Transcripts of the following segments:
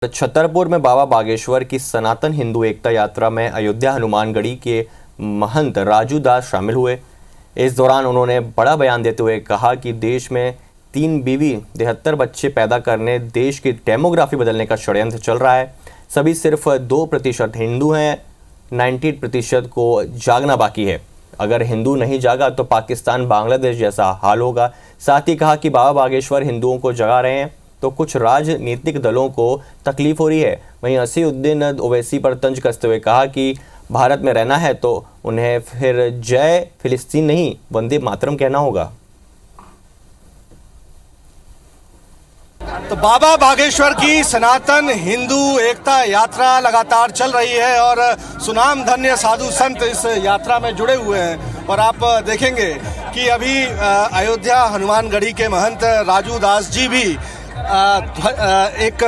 छतरपुर में बाबा बागेश्वर की सनातन हिंदू एकता यात्रा में अयोध्या हनुमानगढ़ी के महंत राजू दास शामिल हुए। इस दौरान उन्होंने बड़ा बयान देते हुए कहा कि देश में 3 बीवी 73 बच्चे पैदा करने, देश की डेमोग्राफी बदलने का षड्यंत्र चल रहा है। सभी सिर्फ 2% हिंदू हैं, 98% को जागना बाकी है। अगर हिंदू नहीं जागा तो पाकिस्तान बांग्लादेश जैसा हाल होगा। साथ ही कहा कि बाबा बागेश्वर हिंदुओं को जगा रहे हैं तो कुछ राजनीतिक दलों को तकलीफ हो रही है। वहीं असीउद्दीन ओवैसी पर तंज कसते हुए कहा कि भारत में रहना है तो उन्हें फिर जय फिलिस्तीन नहीं, वंदे मातरम कहना होगा। तो बाबा बागेश्वर की सनातन हिंदू एकता यात्रा लगातार चल रही है और सुनाम धन्य साधु संत इस यात्रा में जुड़े हुए हैं। और आप देखेंगे कि अभी अयोध्या हनुमानगढ़ी के महंत राजू दास जी भी एक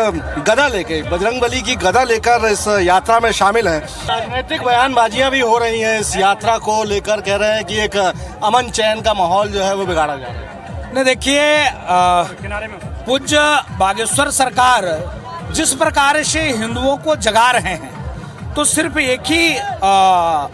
गदा लेके, बजरंगबली की गदा लेकर इस यात्रा में शामिल हैं। राजनीतिक बयानबाजियां भी हो रही हैं इस यात्रा को लेकर, कह रहे हैं कि एक अमन चैन का माहौल जो है वो बिगाड़ा जा रहा है। नहीं, देखिए, पूज्य बागेश्वर सरकार जिस प्रकार से हिंदुओं को जगा रहे हैं तो सिर्फ एक ही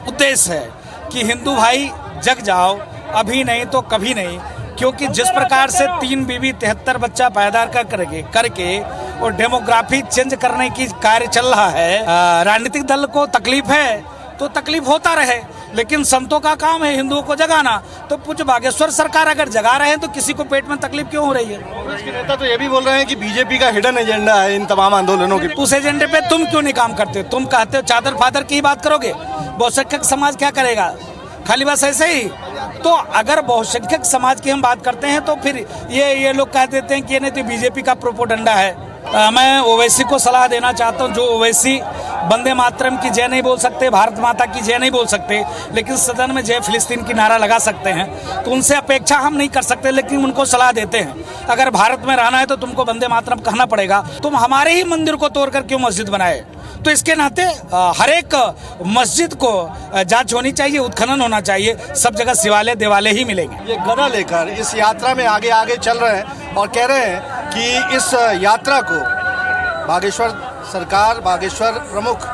उद्देश्य है कि हिंदू भाई जग जाओ, अभी नहीं तो कभी नहीं। क्योंकि जिस प्रकार से 3 बीवी 73 बच्चा पैदा करके और डेमोग्राफी चेंज करने की कार्य चल रहा है, राजनीतिक दल को तकलीफ है तो तकलीफ होता रहे, लेकिन संतों का काम है हिंदुओं को जगाना। तो पूज्य बागेश्वर सरकार अगर जगा रहे हैं तो किसी को पेट में तकलीफ क्यों हो रही है? कांग्रेस के नेता तो ये भी बोल रहे हैं कि बीजेपी का हिडन एजेंडा है इन तमाम आंदोलनों की। उस एजेंडे पे तुम क्यों नहीं काम करते? तुम कहते हो चादर फादर की बात करोगे, बहुसंख्यक समाज क्या करेगा? खाली बस ऐसे ही। तो अगर बहुसंख्यक समाज की हम बात करते हैं तो फिर ये लोग कह देते हैं कि ये नहीं तो बीजेपी का प्रोपोगंडा है। मैं ओवैसी को सलाह देना चाहता हूं, जो ओवैसी वंदे मातरम की जय नहीं बोल सकते, भारत माता की जय नहीं बोल सकते, लेकिन सदन में जय फिलिस्तीन की नारा लगा सकते हैं, तो उनसे अपेक्षा हम नहीं कर सकते, लेकिन उनको सलाह देते हैं अगर भारत में रहना है तो तुमको वंदे मातरम कहना पड़ेगा। तुम हमारे ही मंदिर को तोड़कर क्यों मस्जिद बनाए? तो इसके नाते हर एक मस्जिद को जांच होनी चाहिए, उत्खनन होना चाहिए। सब जगह शिवालय देवालय ही मिलेंगे। ये गदा लेकर इस यात्रा में आगे चल रहे हैं और कह रहे हैं कि इस यात्रा को बागेश्वर सरकार, बागेश्वर प्रमुख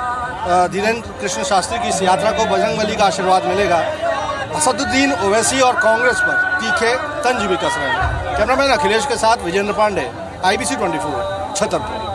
धीरेन्द्र कृष्ण शास्त्री की इस यात्रा को बजरंगबली का आशीर्वाद मिलेगा। असदुद्दीन ओवैसी और कांग्रेस पर तीखे तंज भी कस रहे हैं। कैमरामैन अखिलेश के साथ विजेंद्र पांडे, IBC 24, छतरपुर।